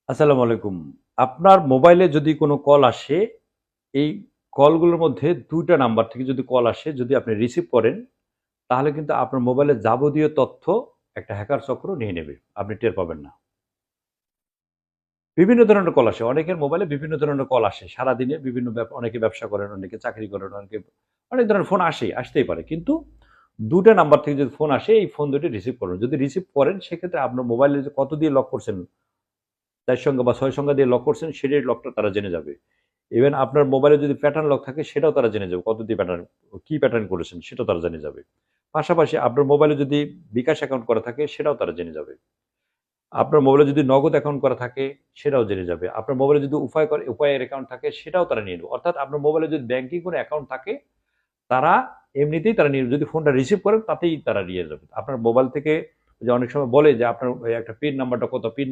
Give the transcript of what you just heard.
আসসালামু আলাইকুম। আপনার মোবাইলে যদি কোনো কল আসে, এই কলগুলোর মধ্যে ২ টা নাম্বার থেকে যদি কল আসে, যদি আপনি রিসিভ করেন, তাহলে কিন্তু আপনার মোবাইলের যাবতীয় তথ্য একটা হ্যাকার চক্র নিয়ে নেবে। আপনি টের পাবেন না। বিভিন্ন ধরনের কল আসে। অনেকের মোবাইলে বিভিন্ন ধরনের কল আসে। সারাদিনে বিভিন্ন অনেকে ব্যবসা করেন, অনেকে চাকরি করেন, অনেকে অনেক ধরনের ফোন আসেই, আসতেই পারে। কিন্তু ২ টা নাম্বার থেকে যদি ফোন আসে, এই ফোন ২ টি রিসিভ করুন। যদি রিসিভ করেন, সেক্ষেত্রে আপনার মোবাইলে যে কত দিয়ে লক করছেন, ৪ সংখ্যা বা ৬ সংখ্যা দিয়ে লক করছেন, সেটার লকটা তারা জেনে যাবে। ইভেন আপনার মোবাইলে যদি প্যাটার্ন লক থাকে সেটাও তারা জেনে যাবে। কত দিয়ে প্যাটার্ন, কি প্যাটার্ন করেছেন সেটাও তারা জেনে যাবে। পাশাপাশি আপনার মোবাইলে যদি বিকাশ অ্যাকাউন্ট করা থাকে সেটাও তারা জেনে যাবে। আপনার মোবাইলে যদি নগদ অ্যাকাউন্ট করা থাকে সেটাও জেনে যাবে। আপনার মোবাইলে যদি উপায়ের অ্যাকাউন্ট থাকে সেটাও তারা নিয়ে নেবে। অর্থাৎ আপনার মোবাইলে যদি ব্যাংকিং কোনো অ্যাকাউন্ট থাকে তারা এমনিতেই তারা নিয়ে নেবে। যদি ফোনটা রিসিভ করেন তাতেই তারা নিয়ে যাবে। আপনার মোবাইল থেকে যে অনেক সময় বলে যে আপনার ওই একটা পিন নাম্বারটা কত, পিন